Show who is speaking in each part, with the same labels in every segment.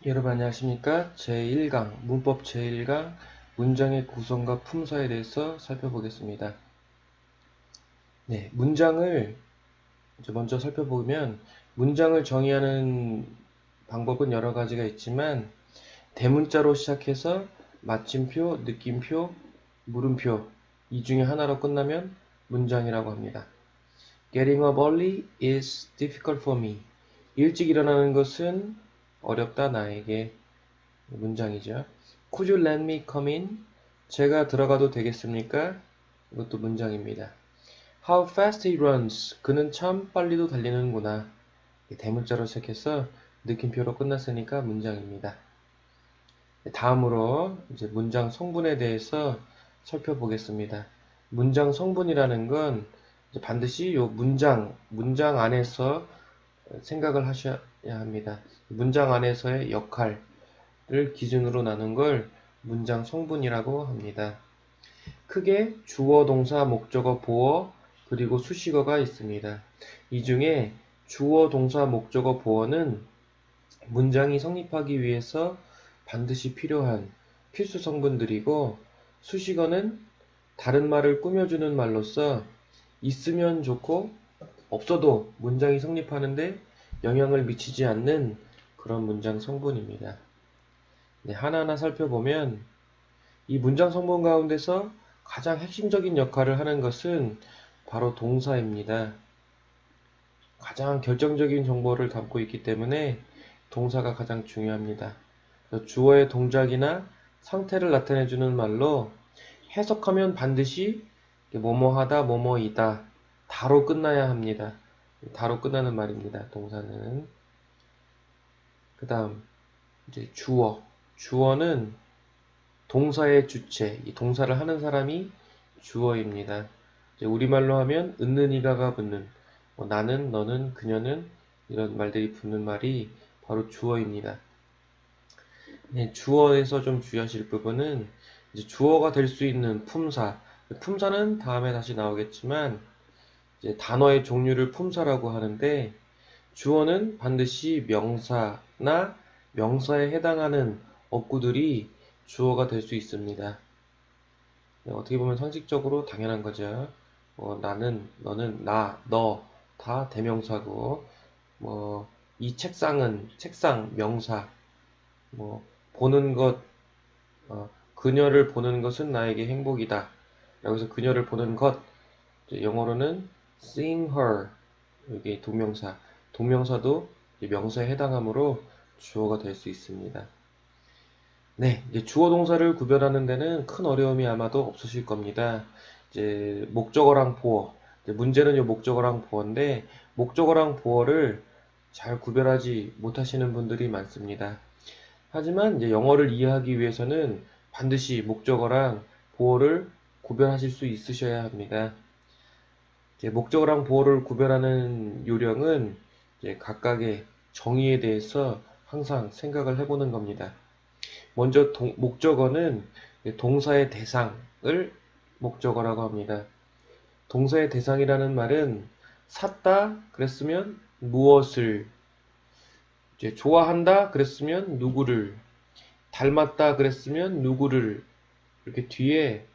Speaker 1: 여러분 안녕하십니까? 제1강 문법 제1강 문장의 구성과 품사에 대해서 살펴보겠습니다. 네, 문장을 이제 먼저 살펴보면 문장을 정의하는 방법은 여러 가지가 있지만 대문자로 시작해서 마침표, 느낌표, 물음표 이 중에 하나로 끝나면 문장이라고 합니다. Getting up early is difficult for me. 일찍 일어나는 것은 어렵다 나에게. 문장이죠. Could you let me come in? 제가 들어가도 되겠습니까? 이것도 문장입니다. How fast he runs. 그는 참 빨리도 달리는구나. 대문자로 시작해서 느낌표로 끝났으니까 문장입니다. 다음으로 이제 문장 성분에 대해서 살펴보겠습니다. 문장 성분이라는 건 반드시 요 문장 안에서 생각을 하셔야 합니다. 문장 안에서의 역할, 를 기준으로 나눈 걸 문장 성분이라고 합니다. 크게 주어, 동사, 목적어, 보어, 그리고 수식어가 있습니다. 이 중에 주어, 동사, 목적어, 보어는 문장이 성립하기 위해서 반드시 필요한 필수 성분들이고, 수식어는 다른 말을 꾸며주는 말로서 있으면 좋고 없어도 문장이 성립하는데 영향을 미치지 않는 그런 문장 성분입니다. 네, 하나하나 살펴보면 이 문장 성분 가운데서 가장 핵심적인 역할을 하는 것은 바로 동사입니다. 가장 결정적인 정보를 담고 있기 때문에 동사가 가장 중요합니다. 주어의 동작이나 상태를 나타내주는 말로 해석하면 반드시 뭐뭐하다, 뭐뭐이다, 다로 끝나야 합니다. 다로 끝나는 말입니다. 동사는. 그 다음 이제 주어. 주어는 동사의 주체, 이 동사를 하는 사람이 주어입니다. 이제 우리말로 하면 은는 이가가 붙는 나는, 너는, 그녀는 이런 말들이 붙는 말이 바로 주어입니다. 네, 주어에서 좀 주의하실 부분은 이제 주어가 될 수 있는 품사. 품사는 다음에 다시 나오겠지만 이제 단어의 종류를 품사라고 하는데 주어는 반드시 명사나 명사에 해당하는 어구들이 주어가 될 수 있습니다. 어떻게 보면 상식적으로 당연한 거죠. 나는, 너는, 나, 너 다 대명사고, 이 책상은 책상 명사, 보는 것, 그녀를 보는 것은 나에게 행복이다. 여기서 그녀를 보는 것, 영어로는 seeing her, 이게 동명사, 동명사도 명사에 해당하므로 주어가 될 수 있습니다. 네, 이제 주어 동사를 구별하는 데는 큰 어려움이 아마도 없으실 겁니다. 이제 목적어랑 보어. 이제 문제는 이 목적어랑 보어인데 목적어랑 보어를 잘 구별하지 못하시는 분들이 많습니다. 하지만 이제 영어를 이해하기 위해서는 반드시 목적어랑 보어를 구별하실 수 있으셔야 합니다. 이제 목적어랑 보어를 구별하는 요령은 이제 각각의 정의에 대해서 항상 생각을 해보는 겁니다. 먼저 목적어는 동사의 대상을 목적어라고 합니다. 동사의 대상이라는 말은 샀다 그랬으면 무엇을, 이제 좋아한다 그랬으면 누구를, 닮았다 그랬으면 누구를, 이렇게 뒤에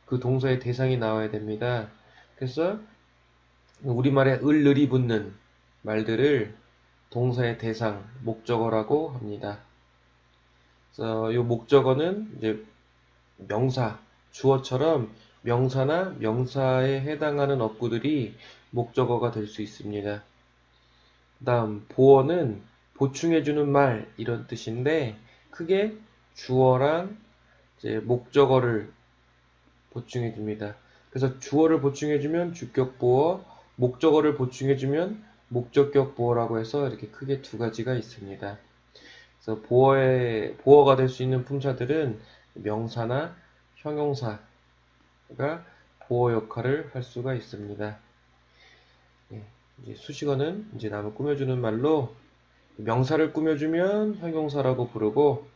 Speaker 1: 그 동사의 대상이 나와야 됩니다. 그래서 우리말에 을을이 붙는 말들을 동사의 대상, 목적어라고 합니다. 그래서 이 목적어는 이제 명사, 주어처럼 명사나 명사에 해당하는 어구들이 목적어가 될 수 있습니다. 그 다음 보어는 보충해주는 말 이런 뜻인데 크게 주어랑 이제 목적어를 보충해줍니다. 그래서 주어를 보충해주면 주격보어, 목적어를 보충해주면 목적격 보어라고 해서 이렇게 크게 두 가지가 있습니다. 그래서 보어가 될 수 있는 품사들은 명사나 형용사가 보어 역할을 할 수가 있습니다. 예, 이제 수식어는 이제 남을 꾸며주는 말로 명사를 꾸며주면 형용사라고 부르고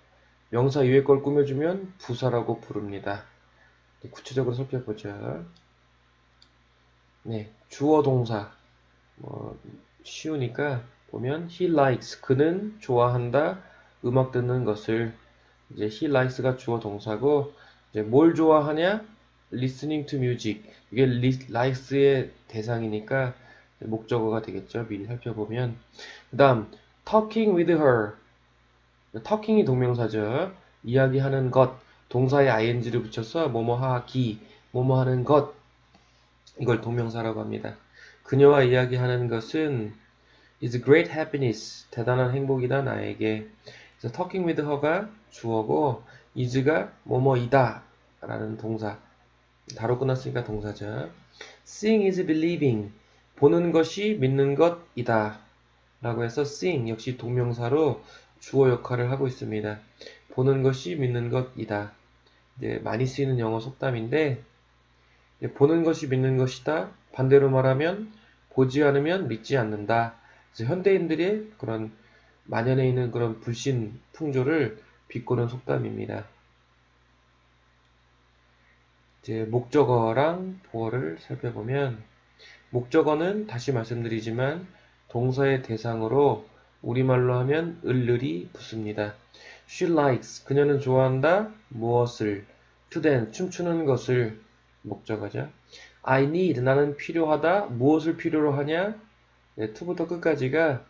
Speaker 1: 명사 이외 걸 꾸며주면 부사라고 부릅니다. 구체적으로 살펴보죠. 네, 주어 동사 쉬우니까 보면 he likes 그는 좋아한다 음악 듣는 것을. 이제 he likes가 주어 동사고, 이제 뭘 좋아하냐? listening to music. 이게 likes의 대상이니까 목적어가 되겠죠. 미리 살펴보면. 그 다음, talking with her. talking이 동명사죠. 이야기하는 것. 동사에 ing를 붙여서 뭐뭐 하기, 뭐뭐 하는 것. 이걸 동명사라고 합니다. 그녀와 이야기하는 것은 is great happiness. 대단한 행복이다, 나에게. 그래서 talking with her가 주어고, is가 뭐뭐이다 라는 동사. 다로 끝났으니까 동사죠. seeing is believing. 보는 것이 믿는 것이다 라고 해서 seeing 역시 동명사로 주어 역할을 하고 있습니다. 보는 것이 믿는 것이다. 이제 많이 쓰이는 영어 속담인데, 보는 것이 믿는 것이다. 반대로 말하면 보지 않으면 믿지 않는다. 그래서 현대인들의 그런 만연해 있는 그런 불신 풍조를 비꼬는 속담입니다. 이제 목적어랑 보어를 살펴보면, 목적어는 다시 말씀드리지만 동사의 대상으로 우리말로 하면 을을이 붙습니다. She likes, 그녀는 좋아한다. 무엇을? To dance, 춤추는 것을. 목적어죠. I need, 나는 필요하다. 무엇을 필요로 하냐? 네, to부터 끝까지가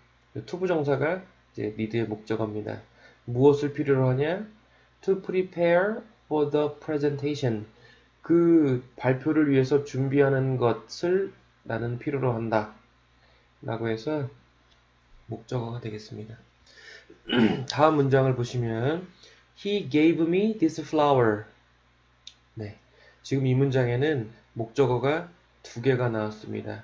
Speaker 1: 투부정사가 이제 need의 목적어입니다. 무엇을 필요로 하냐? To prepare for the presentation. 그 발표를 위해서 준비하는 것을 나는 필요로 한다. 라고 해서 목적어가 되겠습니다. 다음 문장을 보시면 He gave me this flower. 네, 지금 이 문장에는 목적어가 두 개가 나왔습니다.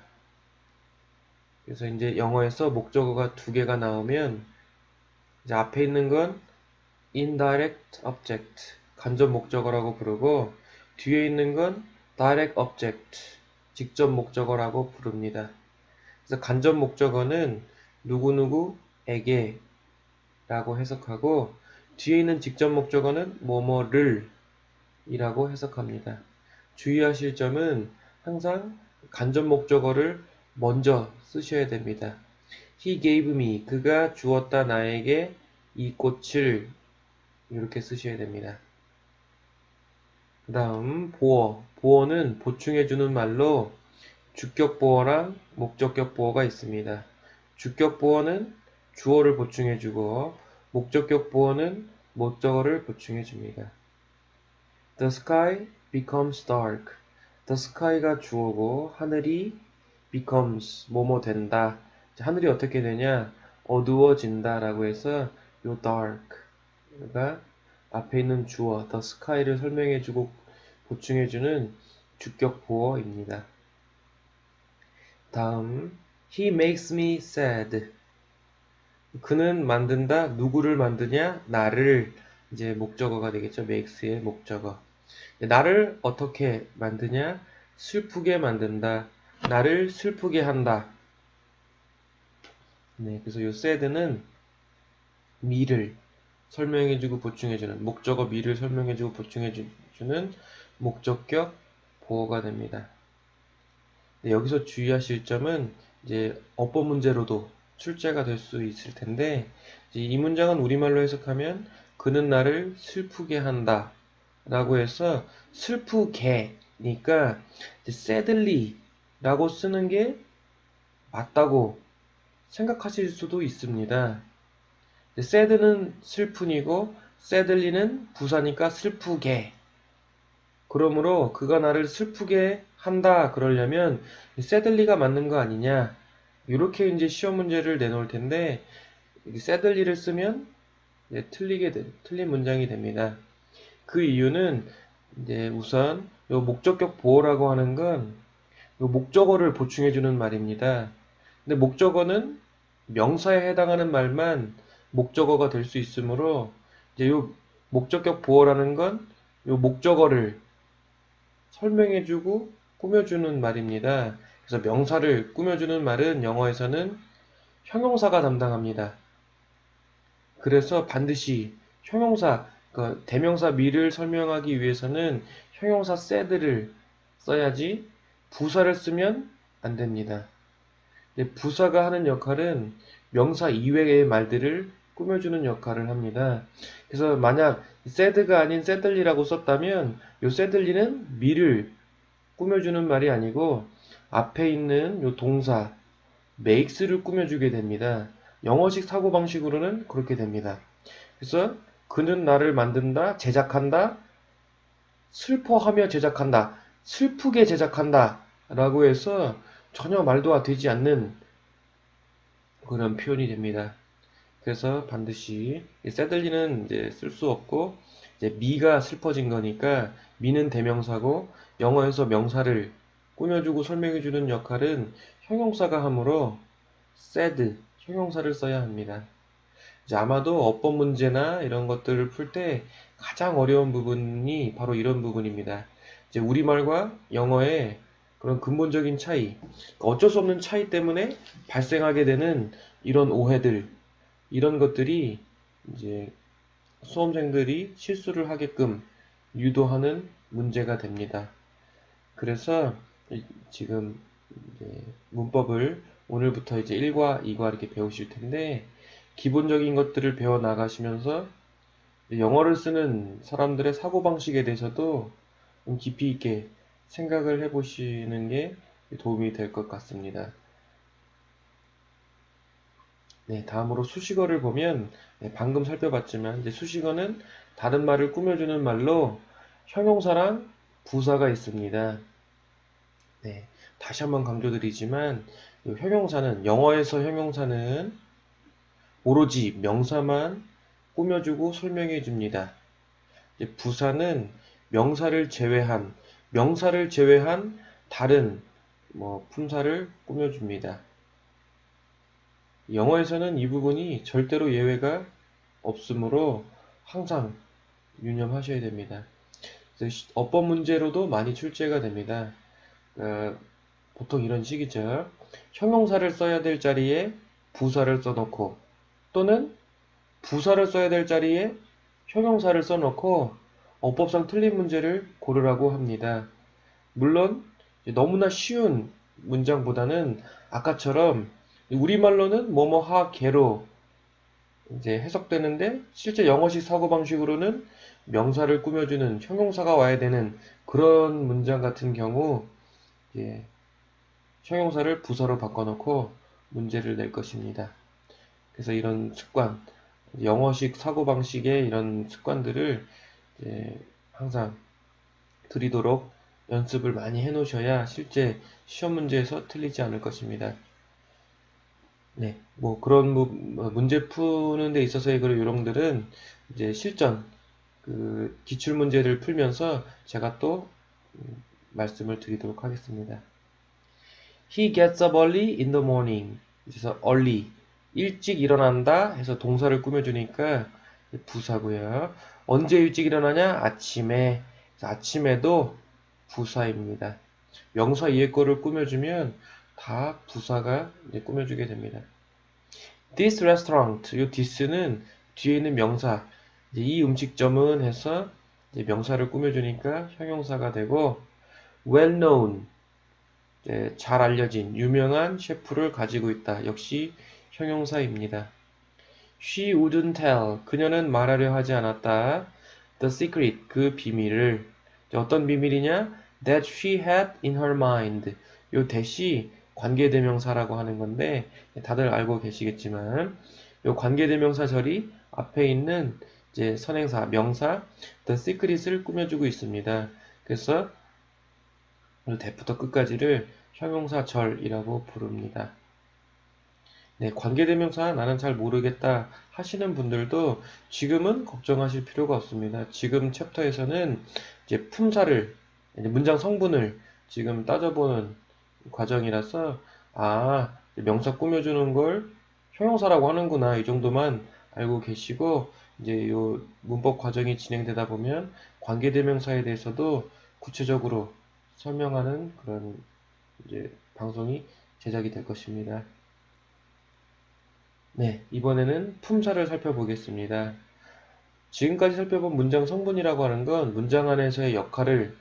Speaker 1: 그래서 이제 영어에서 목적어가 두 개가 나오면 이제 앞에 있는 건 indirect object, 간접 목적어라고 부르고, 뒤에 있는 건 direct object, 직접 목적어라고 부릅니다. 그래서 간접 목적어는 누구누구에게 라고 해석하고, 뒤에 있는 직접 목적어는 뭐뭐를 이라고 해석합니다. 주의하실 점은 항상 간접 목적어를 먼저 쓰셔야 됩니다. He gave me, 그가 주었다 나에게 이 꽃을, 이렇게 쓰셔야 됩니다. 그 다음 보어. 보어는 보충해주는 말로 주격 보어랑 목적격 보어가 있습니다. 주격 보어는 주어를 보충해주고, 목적격 보어는 목적어를 보충해줍니다. The sky becomes dark. The sky가 주어고, 하늘이 becomes 뭐뭐 된다. 하늘이 어떻게 되냐? 어두워진다 라고 해서 요 dark가 앞에 있는 주어 the sky를 설명해주고 보충해주는 주격 보어입니다. 다음 he makes me sad. 그는 만든다. 누구를 만드냐? 나를. 이제 목적어가 되겠죠. makes의 목적어. 나를 어떻게 만드냐? 슬프게 만든다. 나를 슬프게 한다. 네, 그래서 요 sad는 me를 설명해주고 보충해주는, 목적어 me를 설명해주고 보충해주는 목적격 보어가 됩니다. 네, 여기서 주의하실 점은 이제 어법 문제로도 출제가 될 수 있을 텐데, 이 문장은 우리말로 해석하면 그는 나를 슬프게 한다 라고 해서 슬프게니까 sadly 라고 쓰는 게 맞다고 생각하실 수도 있습니다. sad는 슬픈이고 sadly는 부사니까 슬프게. 그러므로 그가 나를 슬프게 한다 그러려면 sadly가 맞는 거 아니냐, 이렇게 이제 시험 문제를 내놓을 텐데 sadly를 쓰면 틀린 문장이 됩니다. 그 이유는 이제 우선 요 목적격 보어라고 하는 건 요 목적어를 보충해주는 말입니다. 근데 목적어는 명사에 해당하는 말만 목적어가 될 수 있으므로 이제 요 목적격 보어라는 건 요 목적어를 설명해주고 꾸며주는 말입니다. 그래서 명사를 꾸며주는 말은 영어에서는 형용사가 담당합니다. 그래서 반드시 형용사, 그 대명사 me를 설명하기 위해서는 형용사 sad를 써야지 부사를 쓰면 안 됩니다. 부사가 하는 역할은 명사 이외의 말들을 꾸며주는 역할을 합니다. 그래서 만약 sad가 아닌 sadly라고 썼다면 요 sadly는 me를 꾸며주는 말이 아니고 앞에 있는 요 동사 makes를 꾸며주게 됩니다. 영어식 사고방식으로는 그렇게 됩니다. 그래서 그는 나를 만든다, 제작한다, 슬퍼하며 제작한다, 슬프게 제작한다 라고 해서 전혀 말도 되지 않는 그런 표현이 됩니다. 그래서 반드시 sadly는 이제 쓸 수 없고 이제 me가 슬퍼진 거니까 me는 대명사고 영어에서 명사를 꾸며주고 설명해주는 역할은 형용사가 하므로 sad, 형용사를 써야 합니다. 이제 아마도 어법 문제나 이런 것들을 풀 때 가장 어려운 부분이 바로 이런 부분입니다. 이제 우리말과 영어의 그런 근본적인 차이, 어쩔 수 없는 차이 때문에 발생하게 되는 이런 오해들, 이런 것들이 이제 수험생들이 실수를 하게끔 유도하는 문제가 됩니다. 그래서 지금 이제 문법을 오늘부터 이제 1과 2과 이렇게 배우실 텐데 기본적인 것들을 배워 나가시면서 영어를 쓰는 사람들의 사고방식에 대해서도 좀 깊이 있게 생각을 해보시는 게 도움이 될 것 같습니다. 네, 다음으로 수식어를 보면 방금 살펴봤지만 이제 수식어는 다른 말을 꾸며주는 말로 형용사랑 부사가 있습니다. 네, 다시 한번 강조드리지만 형용사는 영어에서 형용사는 오로지 명사만 꾸며주고 설명해 줍니다. 부사는 명사를 제외한 다른 품사를 꾸며줍니다. 영어에서는 이 부분이 절대로 예외가 없으므로 항상 유념하셔야 됩니다. 어법 문제로도 많이 출제가 됩니다. 보통 이런 식이죠. 형용사를 써야 될 자리에 부사를 써놓고 또는 부사를 써야 될 자리에 형용사를 써놓고 어법상 틀린 문제를 고르라고 합니다. 물론 너무나 쉬운 문장보다는 아까처럼 우리말로는 뭐뭐하게로 이제 해석되는데 실제 영어식 사고방식으로는 명사를 꾸며주는 형용사가 와야 되는 그런 문장 같은 경우 형용사를 부사로 바꿔놓고 문제를 낼 것입니다. 그래서 이런 습관, 영어식 사고방식의 이런 습관들을 항상 들이도록 연습을 많이 해놓으셔야 실제 시험 문제에서 틀리지 않을 것입니다. 네, 그런 문제 푸는 데 있어서의 그런 요령들은 이제 실전 기출 문제를 풀면서 제가 또 말씀을 드리도록 하겠습니다. He gets up early in the morning. 그래서 early 일찍 일어난다 해서 동사를 꾸며주니까 부사고요. 언제 일찍 일어나냐? 아침에. 아침에도 부사입니다. 명사 위에 거를 꾸며주면 다 부사가 꾸며주게 됩니다. This restaurant, 이 this는 뒤에 있는 명사, 이 음식점은 해서 명사를 꾸며주니까 형용사가 되고 well known, 잘 알려진 유명한 셰프를 가지고 있다. 역시 형용사입니다. She wouldn't tell, 그녀는 말하려 하지 않았다. The secret, 그 비밀을. 어떤 비밀이냐? That she had in her mind. 요 that이 관계대명사라고 하는 건데 다들 알고 계시겠지만 요 관계대명사 절이 앞에 있는 이제 선행사, 명사 the secret을 꾸며주고 있습니다. 그래서 that부터 끝까지를 형용사 절이라고 부릅니다. 네, 관계대명사 나는 잘 모르겠다 하시는 분들도 지금은 걱정하실 필요가 없습니다. 지금 챕터에서는 이제 품사를, 문장 성분을 지금 따져보는 과정이라서 명사 꾸며주는 걸 형용사라고 하는구나 이 정도만 알고 계시고 이제 요 문법 과정이 진행되다 보면 관계대명사에 대해서도 구체적으로 설명하는 그런 이제 방송이 제작이 될 것입니다. 네, 이번에는 품사를 살펴보겠습니다. 지금까지 살펴본 문장 성분이라고 하는 건 문장 안에서의 역할을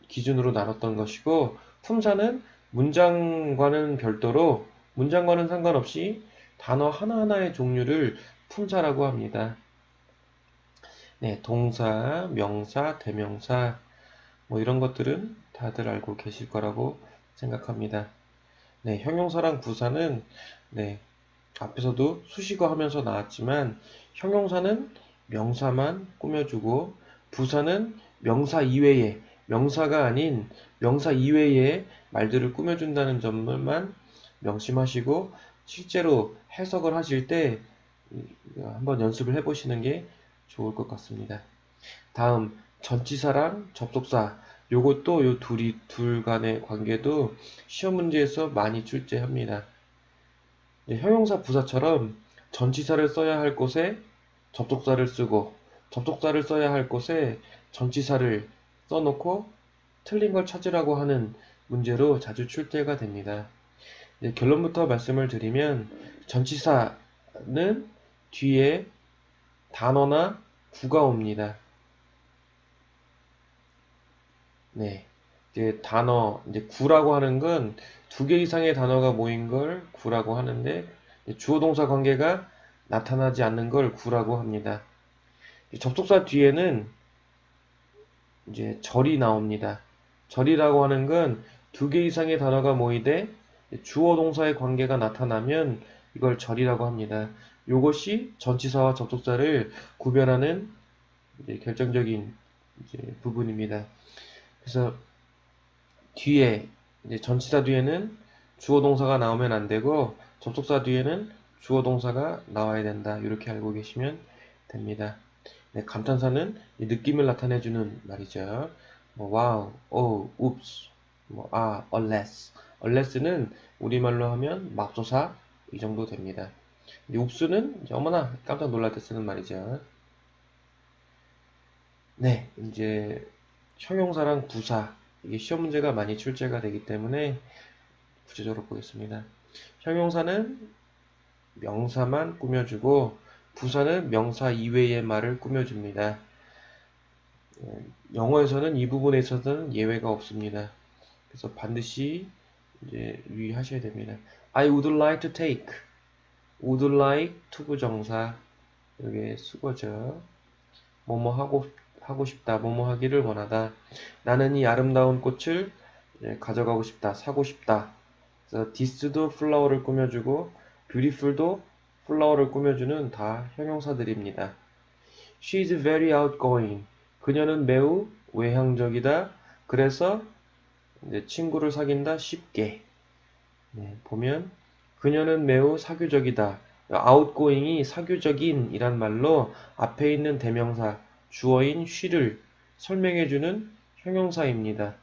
Speaker 1: 기준으로 나눴던 것이고 품사는 문장과는 별도로 문장과는 상관없이 단어 하나하나의 종류를 품사라고 합니다. 네, 동사, 명사, 대명사 뭐 이런 것들은 다들 알고 계실 거라고 생각합니다. 네, 형용사랑 부사는 네, 앞에서도 수식어 하면서 나왔지만 형용사는 명사만 꾸며주고 부사는 명사 이외에 명사가 아닌 명사 이외의 말들을 꾸며준다는 점만 명심하시고 실제로 해석을 하실 때 한번 연습을 해보시는 게 좋을 것 같습니다. 다음 전치사랑 접속사 요것도 요 둘 간의 관계도 시험 문제에서 많이 출제합니다. 형용사 부사처럼 전치사를 써야 할 곳에 접속사를 쓰고 접속사를 써야 할 곳에 전치사를 써놓고 틀린 걸 찾으라고 하는 문제로 자주 출제가 됩니다. 결론부터 말씀을 드리면 전치사는 뒤에 단어나 구가 옵니다. 네. 이제 단어, 이제 구라고 하는 건 두 개 이상의 단어가 모인 걸 구라고 하는데, 주어 동사 관계가 나타나지 않는 걸 구라고 합니다. 접속사 뒤에는 이제 절이 나옵니다. 절이라고 하는 건 두 개 이상의 단어가 모이되 주어 동사의 관계가 나타나면 이걸 절이라고 합니다. 이것이 전치사와 접속사를 구별하는 이제 결정적인 이제 부분입니다. 그래서 뒤에 이제 전치사 뒤에는 주어 동사가 나오면 안 되고 접속사 뒤에는 주어 동사가 나와야 된다. 이렇게 알고 계시면 됩니다. 네, 감탄사는 느낌을 나타내주는 말이죠. 뭐 와우, 오, 웁스, 뭐 unless. unless는 우리말로 하면 맙소사 이 정도 됩니다. 웁스는 어머나 깜짝 놀랄 때 쓰는 말이죠. 네, 이제 형용사랑 부사 이게 시험 문제가 많이 출제가 되기 때문에 구체적으로 보겠습니다. 형용사는 명사만 꾸며주고 부사는 명사 이외의 말을 꾸며줍니다. 영어에서는 이 부분에 있어서는 예외가 없습니다. 그래서 반드시 이제 유의하셔야 됩니다. I would like to take. would like 투부정사. 이게 수거죠. 뭐뭐 하고 싶다. 뭐뭐 하기를 원하다. 나는 이 아름다운 꽃을 가져가고 싶다. 사고 싶다. 그래서 this도 flower를 꾸며주고 beautiful도 flower를 꾸며주는 다 형용사들입니다. She is very outgoing. 그녀는 매우 외향적이다. 그래서 이제 친구를 사귄다 쉽게. 네, 보면 그녀는 매우 사교적이다. outgoing이 사교적인 이란 말로 앞에 있는 대명사 주어인 she를 설명해주는 형용사입니다.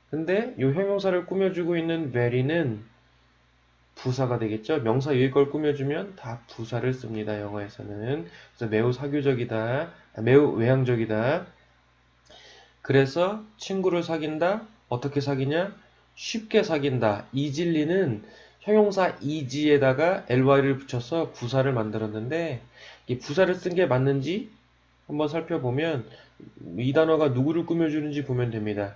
Speaker 1: 근데 이 형용사를 꾸며주고 있는 very는 부사가 되겠죠. 명사 위에 걸 꾸며주면 다 부사를 씁니다. 영어에서는. 그래서 매우 사교적이다. 매우 외향적이다. 그래서 친구를 사귄다. 어떻게 사귀냐? 쉽게 사귄다. easily 형용사 easy에다가 ly를 붙여서 부사를 만들었는데 이 부사를 쓴 게 맞는지 한번 살펴보면 이 단어가 누구를 꾸며주는지 보면 됩니다.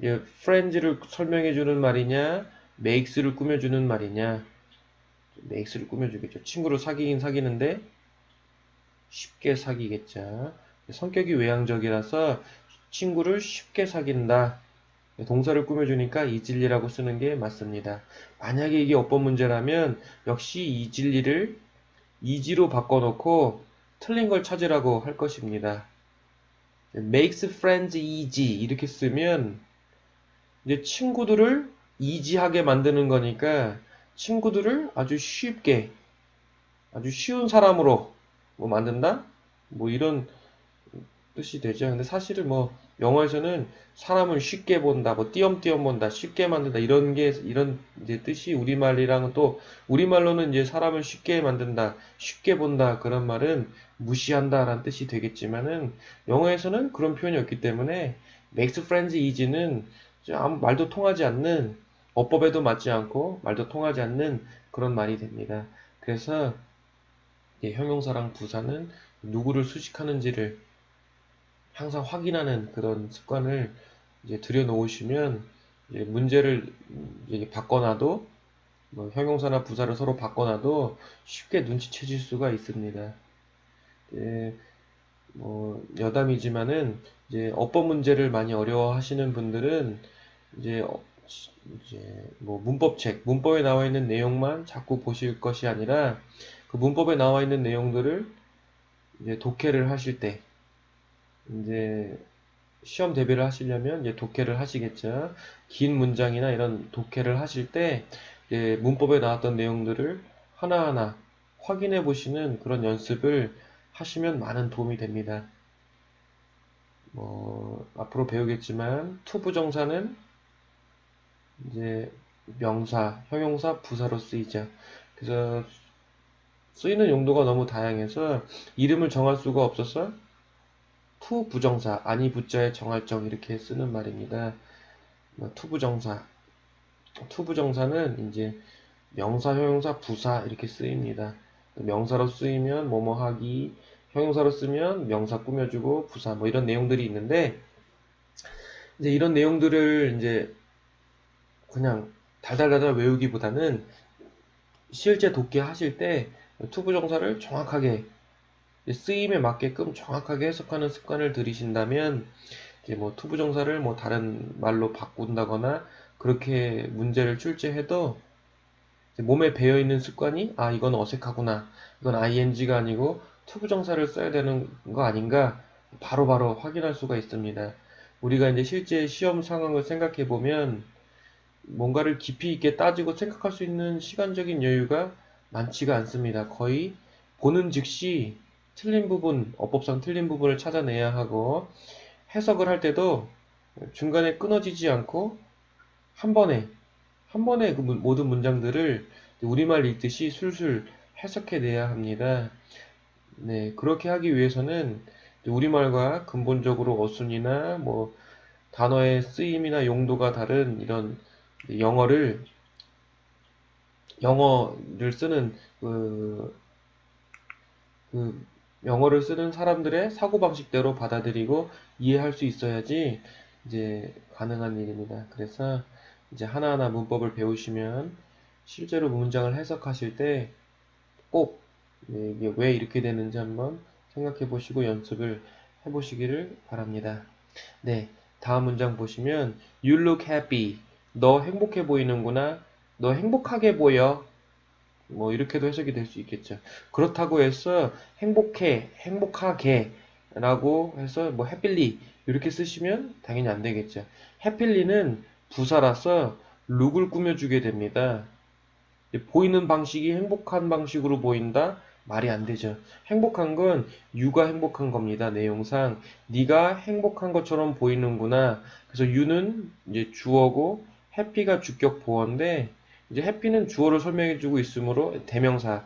Speaker 1: friends를 설명해주는 말이냐 makes를 꾸며주는 말이냐 makes를 꾸며주겠죠. 친구를 사귀긴 사귀는데 쉽게 사귀겠죠. 성격이 외향적이라서 친구를 쉽게 사귄다. 동사를 꾸며주니까 이진리라고 쓰는 게 맞습니다. 만약에 이게 어법 문제라면 역시 이진리를 easy로 바꿔놓고 틀린 걸 찾으라고 할 것입니다. makes friends easy 이렇게 쓰면 이제 친구들을 easy하게 만드는 거니까 친구들을 아주 쉽게 아주 쉬운 사람으로 뭐 만든다? 뭐 이런 뜻이 되죠. 근데 사실은 뭐 영어에서는 사람을 쉽게 본다, 뭐 띄엄띄엄 본다, 쉽게 만든다 이런 이제 뜻이 우리말이랑은 또 우리말로는 이제 사람을 쉽게 만든다, 쉽게 본다 그런 말은 무시한다라는 뜻이 되겠지만은 영어에서는 그런 표현이 없기 때문에 makes friends easy는 아무 말도 통하지 않는 어법에도 맞지 않고 말도 통하지 않는 그런 말이 됩니다. 그래서 형용사랑 부사는 누구를 수식하는지를 항상 확인하는 그런 습관을 이제 들여놓으시면 이제 문제를 이제 바꿔놔도 뭐 형용사나 부사를 서로 바꿔놔도 쉽게 눈치채실 수가 있습니다. 뭐 여담이지만은 이제 어법 문제를 많이 어려워하시는 분들은 이제 뭐 문법에 나와 있는 내용만 자꾸 보실 것이 아니라 그 문법에 나와 있는 내용들을 이제 독해를 하실 때 이제 시험 대비를 하시려면 이제 독해를 하시겠죠. 긴 문장이나 이런 독해를 하실 때 이제 문법에 나왔던 내용들을 하나하나 확인해 보시는 그런 연습을 하시면 많은 도움이 됩니다. 뭐 앞으로 배우겠지만 투부정사는 이제 명사, 형용사, 부사로 쓰이죠. 그래서 쓰이는 용도가 너무 다양해서 이름을 정할 수가 없어서 투부정사, 아니 부자에 정할정 이렇게 쓰는 말입니다. 투부정사. 투부정사는 이제 명사, 형용사, 부사 이렇게 쓰입니다. 명사로 쓰이면 뭐뭐 하기, 형용사로 쓰면 명사 꾸며주고 부사 뭐 이런 내용들이 있는데 이제 이런 내용들을 이제 그냥 달달달달 외우기보다는 실제 독해 하실 때 투부정사를 정확하게 쓰임에 맞게끔 정확하게 해석하는 습관을 들이신다면 이제 뭐 투부정사를 뭐 다른 말로 바꾼다거나 그렇게 문제를 출제해도 몸에 배어있는 습관이 아 이건 어색하구나 이건 ing가 아니고 투부정사를 써야 되는 거 아닌가 바로바로 확인할 수가 있습니다. 우리가 이제 실제 시험 상황을 생각해 보면 뭔가를 깊이 있게 따지고 생각할 수 있는 시간적인 여유가 많지가 않습니다. 거의 보는 즉시 틀린 부분, 어법상 틀린 부분을 찾아내야 하고 해석을 할 때도 중간에 끊어지지 않고 한 번에 그 모든 문장들을 우리말 읽듯이 술술 해석해내야 합니다. 네, 그렇게 하기 위해서는 우리말과 근본적으로 어순이나 뭐 단어의 쓰임이나 용도가 다른 이런 영어를 쓰는 그 영어를 쓰는 사람들의 사고방식대로 받아들이고 이해할 수 있어야지 이제 가능한 일입니다. 그래서 이제 하나하나 문법을 배우시면 실제로 문장을 해석하실 때 꼭 이게 왜 이렇게 되는지 한번 생각해 보시고 연습을 해 보시기를 바랍니다. 네, 다음 문장 보시면 You look happy. 너 행복해 보이는구나. 너 행복하게 보여. 뭐 이렇게도 해석이 될 수 있겠죠. 그렇다고 해서 행복해, 행복하게 라고 해서 뭐 happily 이렇게 쓰시면 당연히 안 되겠죠. happy는 부사라서 룩을 꾸며주게 됩니다. 보이는 방식이 행복한 방식으로 보인다? 말이 안 되죠. 행복한 건 you가 행복한 겁니다. 내용상 네가 행복한 것처럼 보이는구나. 그래서 you는 이제 주어고 happy가 주격 보어인데 이제 happy는 주어를 설명해주고 있으므로 대명사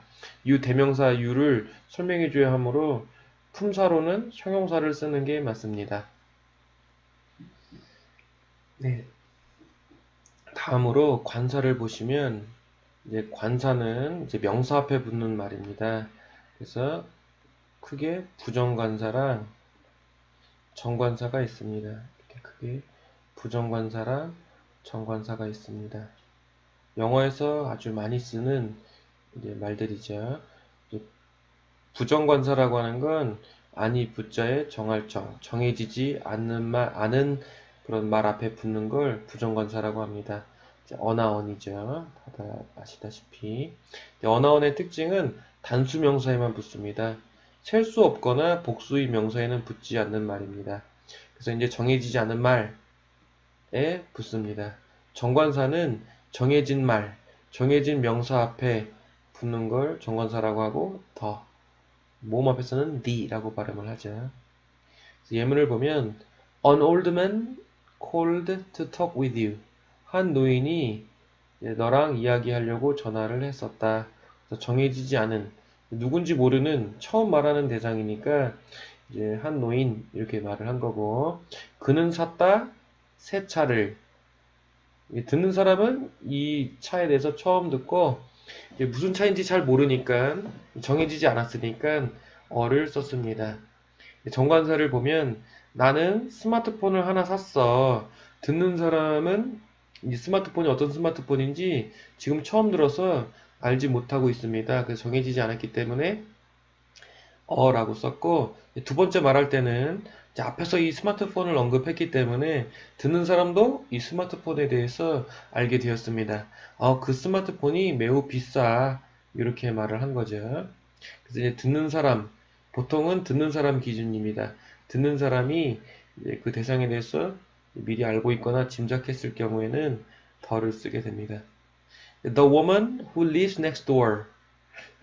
Speaker 1: 대명사 you를 설명해줘야 하므로 품사로는 형용사를 쓰는 게 맞습니다. 네. 다음으로 관사를 보시면 이제 관사는 이제 명사 앞에 붙는 말입니다. 그래서 크게 부정관사랑 정관사가 있습니다. 이렇게 크게 부정관사랑 정관사가 있습니다. 영어에서 아주 많이 쓰는 이제 말들이죠. 이제 부정관사라고 하는 건 아니 부자에 정할정, 정해지지 않은 그런 말 앞에 붙는 걸 부정관사라고 합니다. 어나언이죠. 다들 아시다시피. 어나언의 특징은 단수 명사에만 붙습니다. 셀 수 없거나 복수의 명사에는 붙지 않는 말입니다. 그래서 이제 정해지지 않은 말에 붙습니다. 정관사는 정해진 말, 정해진 명사 앞에 붙는 걸 정관사라고 하고 모음 앞에서는 the라고 발음을 하죠. 예문을 보면 An old man called to talk with you. 한 노인이 너랑 이야기하려고 전화를 했었다. 그래서 정해지지 않은 누군지 모르는 처음 말하는 대상이니까 이제 한 노인 이렇게 말을 한 거고 그는 샀다 새 차를 듣는 사람은 이 차에 대해서 처음 듣고 무슨 차인지 잘 모르니까 정해지지 않았으니까 어를 썼습니다. 정관사를 보면 나는 스마트폰을 하나 샀어. 듣는 사람은 이 스마트폰이 어떤 스마트폰인지 지금 처음 들어서 알지 못하고 있습니다. 그래서 정해지지 않았기 때문에 라고 썼고, 두 번째 말할 때는 이제 앞에서 이 스마트폰을 언급했기 때문에 듣는 사람도 이 스마트폰에 대해서 알게 되었습니다. 그 스마트폰이 매우 비싸. 이렇게 말을 한 거죠. 그래서 이제 듣는 사람, 보통은 듣는 사람 기준입니다. 듣는 사람이 이제 그 대상에 대해서 미리 알고 있거나 짐작했을 경우에는 덜을 쓰게 됩니다. The woman who lives next door.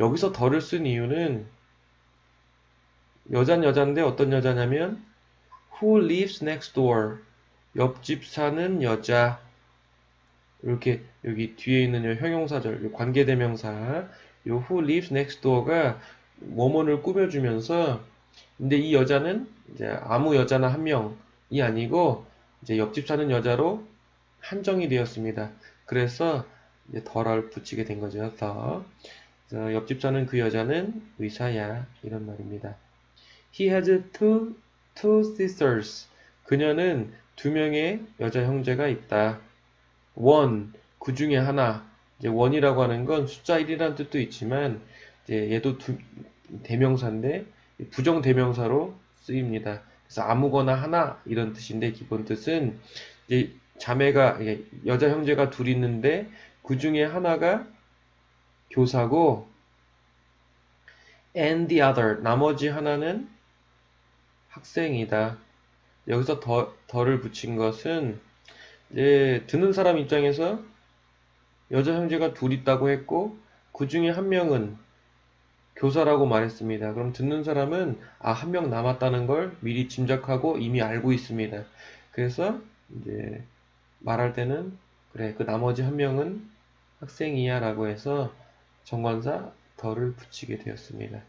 Speaker 1: 여기서 덜을 쓴 이유는 여잔 여잔데 어떤 여자냐면 who lives next door. 옆집 사는 여자. 이렇게 여기 뒤에 있는 형용사절, 관계대명사, 요 who lives next door가 뭐뭐를 꾸며주면서 근데 이 여자는 이제 아무 여자나 한 명이 아니고 이제 옆집 사는 여자로 한정이 되었습니다. 그래서 이제 더를 붙이게 된 거죠. 더. 그래서 옆집 사는 그 여자는 의사야. 이런 말입니다. He has two sisters. 그녀는 두 명의 여자 형제가 있다. one, 그 중에 하나. 이제 one이라고 하는 건 숫자 1이라는 뜻도 있지만, 이제 얘도 대명사인데, 부정 대명사로 쓰입니다. 그래서 아무거나 하나, 이런 뜻인데, 기본 뜻은, 이제 자매가, 여자 형제가 둘 있는데, 그 중에 하나가 교사고, and the other, 나머지 하나는 학생이다. 여기서 더를 붙인 것은 이제 듣는 사람 입장에서 여자 형제가 둘 있다고 했고 그 중에 한 명은 교사라고 말했습니다. 그럼 듣는 사람은 한 명 남았다는 걸 미리 짐작하고 이미 알고 있습니다. 그래서 이제 말할 때는 그래 그 나머지 한 명은 학생이야 라고 해서 정관사 더를 붙이게 되었습니다.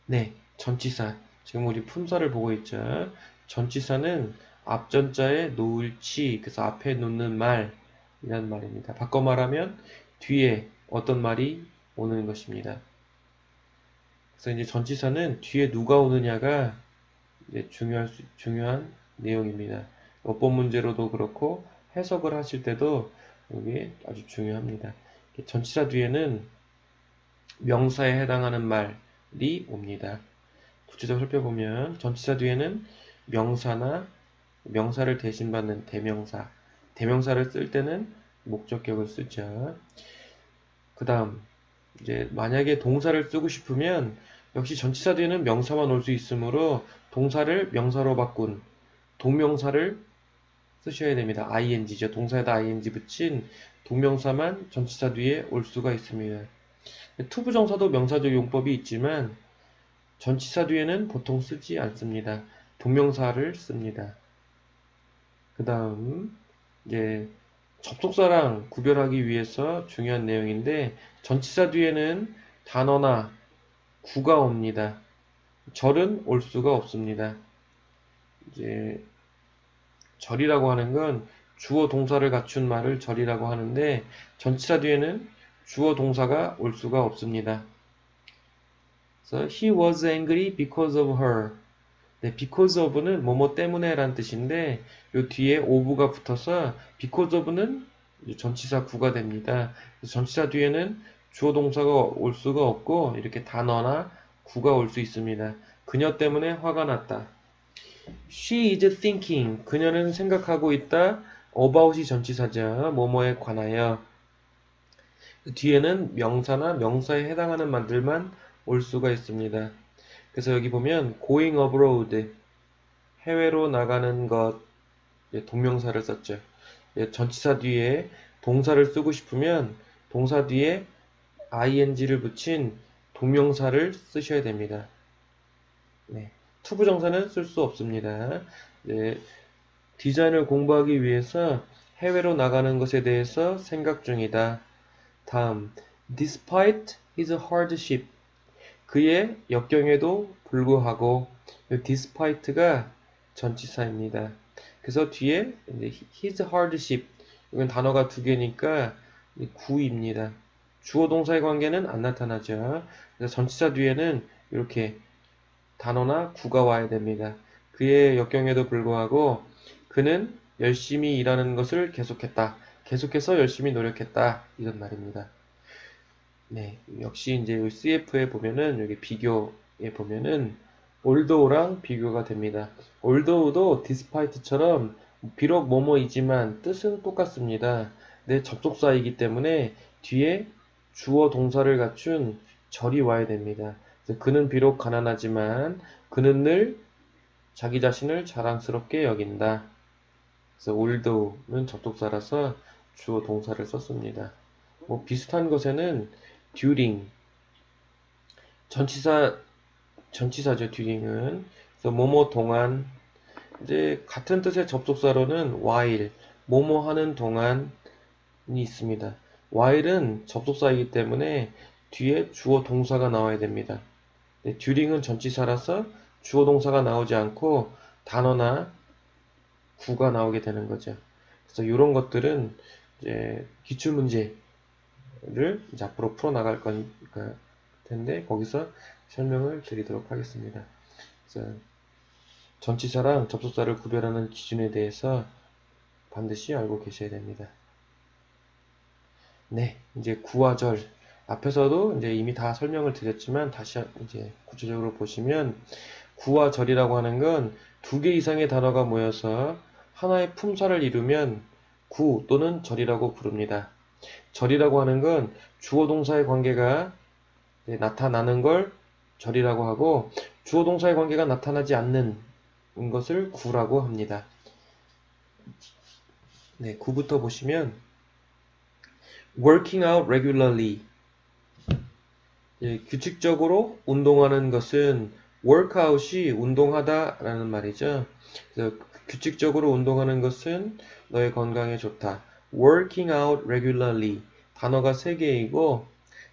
Speaker 1: 네, 전치사. 지금 우리 품사를 보고 있죠. 전치사는 앞전자에 놓을치, 그래서 앞에 놓는 말이란 말입니다. 바꿔 말하면 뒤에 어떤 말이 오는 것입니다. 그래서 이제 전치사는 뒤에 누가 오느냐가 이제 중요한 내용입니다. 어법 문제로도 그렇고 해석을 하실 때도 이게 아주 중요합니다. 전치사 뒤에는 명사에 해당하는 말이 옵니다. 구체적으로 살펴보면 전치사 뒤에는 명사나 명사를 대신받는 대명사, 대명사를 쓸 때는 목적격을 쓰죠. 그 다음 이제 만약에 동사를 쓰고 싶으면 역시 전치사 뒤에는 명사만 올 수 있으므로 동사를 명사로 바꾼 동명사를 쓰셔야 됩니다. ing죠. 동사에다 ing 붙인 동명사만 전치사 뒤에 올 수가 있습니다. 투부정사도 명사적 용법이 있지만 전치사 뒤에는 보통 쓰지 않습니다. 동명사를 씁니다. 그 다음 이제 접속사랑 구별하기 위해서 중요한 내용인데 전치사 뒤에는 단어나 구가 옵니다. 절은 올 수가 없습니다. 이제 절이라고 하는 건 주어 동사를 갖춘 말을 절이라고 하는데 전치사 뒤에는 주어 동사가 올 수가 없습니다. 그래서 he was angry because of her. 네, because of는 뭐뭐 때문에 라는 뜻인데 요 뒤에 of가 붙어서 because of는 전치사 구가 됩니다. 그래서 전치사 뒤에는 주어 동사가 올 수가 없고 이렇게 단어나 구가 올 수 있습니다. 그녀 때문에 화가 났다. She is thinking. 그녀는 생각하고 있다. about이 전치사죠. 뭐뭐에 관하여. 뒤에는 명사나 명사에 해당하는 말들만 올 수가 있습니다. 그래서 여기 보면 going abroad 해외로 나가는 것 동명사를 썼죠. 전치사 뒤에 동사를 쓰고 싶으면 동사 뒤에 ing를 붙인 동명사를 쓰셔야 됩니다. 네. 투부정사는 쓸 수 없습니다. 네. 디자인을 공부하기 위해서 해외로 나가는 것에 대해서 생각 중이다. 다음, despite his hardship. 그의 역경에도 불구하고 despite가 전치사입니다. 그래서 뒤에 his hardship 이건 단어가 두 개니까 구입니다. 주어 동사의 관계는 안 나타나죠. 그래서 전치사 뒤에는 이렇게 단어나 구가 와야 됩니다. 그의 역경에도 불구하고 그는 열심히 일하는 것을 계속했다. 계속해서 열심히 노력했다. 이런 말입니다. 네, 역시 이제 CF에 보면은 여기 비교에 보면은 although랑 비교가 됩니다. although도 despite처럼 비록 뭐뭐이지만 뜻은 똑같습니다. 내 접속사이기 때문에 뒤에 주어 동사를 갖춘 절이 와야 됩니다. 그래서 그는 비록 가난하지만 그는 늘 자기 자신을 자랑스럽게 여긴다. 그래서 although는 접속사라서 주어 동사를 썼습니다. 뭐 비슷한 것에는 during 전치사죠. during은 그래서 뭐뭐 동안 이제 같은 뜻의 접속사로는 while 뭐뭐 하는 동안이 있습니다. while은 접속사이기 때문에 뒤에 주어 동사가 나와야 됩니다. during은 전치사라서 주어 동사가 나오지 않고 단어나 구가 나오게 되는 거죠. 그래서 이런 것들은 이제 기출문제를 이제 앞으로 풀어나갈 텐데 거기서 설명을 드리도록 하겠습니다. 그래서 전치사랑 접속사를 구별하는 기준에 대해서 반드시 알고 계셔야 됩니다. 네, 이제 구와 절 앞에서도 이제 이미 다 설명을 드렸지만 다시 이제 구체적으로 보시면 구와 절이라고 하는 건 두 개 이상의 단어가 모여서 하나의 품사를 이루면 구 또는 절이라고 부릅니다. 절이라고 하는 건 주어 동사의 관계가 나타나는 걸 절이라고 하고 주어 동사의 관계가 나타나지 않는 것을 구라고 합니다. 네, 구부터 보시면 working out regularly 규칙적으로 운동하는 것은 workout이 운동하다 라는 말이죠. 그래서 규칙적으로 운동하는 것은 너의 건강에 좋다. working out regularly 단어가 3개이고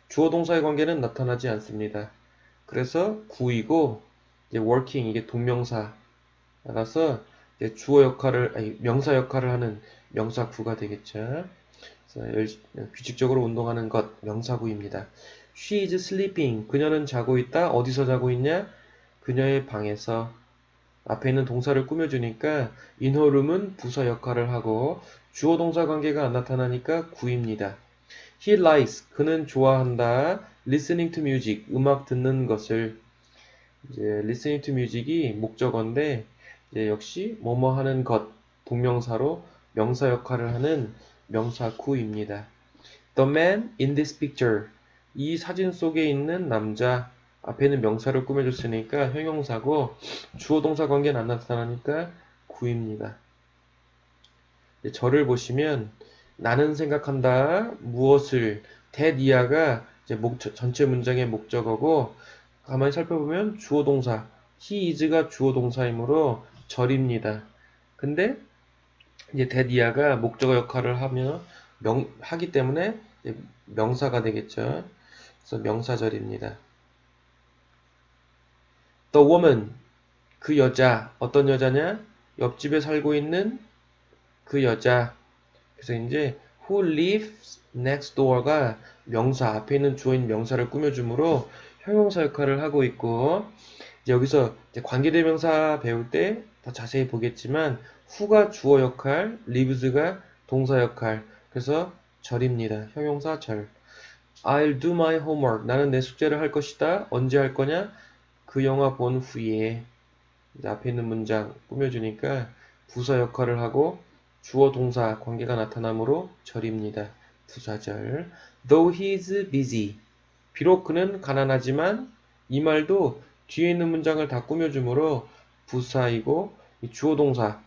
Speaker 1: 주어 동사의 관계는 나타나지 않습니다. 그래서 구이고 이제 working 이게 동명사라서 이제 주어 역할을 명사 역할을 하는 명사구가 되겠죠. 그래서 규칙적으로 운동하는 것 명사구입니다. She is sleeping. 그녀는 자고 있다. 어디서 자고 있냐? 그녀의 방에서. 앞에 있는 동사를 꾸며주니까 in her room은 부사 역할을 하고 주어 동사 관계가 안 나타나니까 구입니다. He likes. 그는 좋아한다. listening to music. 음악 듣는 것을. 이제 listening to music이 목적어인데 이제 역시 뭐뭐 하는 것 동명사로 명사 역할을 하는 명사구입니다. The man in this picture. 이 사진 속에 있는 남자 앞에는 명사를 꾸며줬으니까 형용사고 주어 동사 관계는 안 나타나니까 구입니다. 절을 보시면 나는 생각한다 무엇을 that 이하가 전체 문장의 목적어고 가만히 살펴보면 주어 동사 he is가 주어 동사이므로 절입니다. 근데 이제 that 이하가 목적어 역할을 하기 때문에 명사가 되겠죠. 그래서 명사절입니다. The woman, 그 여자, 어떤 여자냐? 옆집에 살고 있는 그 여자. 그래서 이제 who lives next door가 명사, 앞에 있는 주어인 명사를 꾸며주므로 형용사 역할을 하고 있고 이제 여기서 이제 관계대명사 배울 때 더 자세히 보겠지만 who가 주어 역할, lives가 동사 역할. 그래서 절입니다. 형용사 절. I'll do my homework. 나는 내 숙제를 할 것이다. 언제 할 거냐? 그 영화 본 후에. 앞에 있는 문장 꾸며주니까 부사 역할을 하고 주어 동사 관계가 나타나므로 절입니다. 부사절. Though he's busy. 비록 그는 가난하지만 이 말도 뒤에 있는 문장을 다 꾸며주므로 부사이고 주어 동사.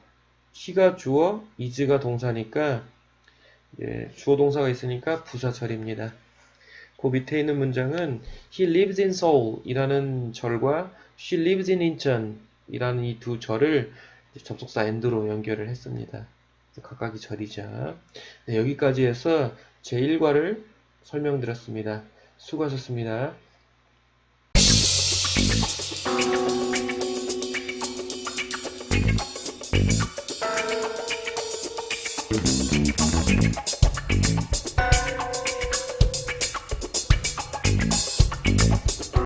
Speaker 1: he가 주어, is가 동사니까 주어 동사가 있으니까 부사절입니다. 그 밑에 있는 문장은 He lives in Seoul 이라는 절과 She lives in Incheon 이라는 이 두 절을 접속사 and로 연결을 했습니다. 각각이 절이죠. 네, 여기까지 해서 제1과를 설명드렸습니다. 수고하셨습니다.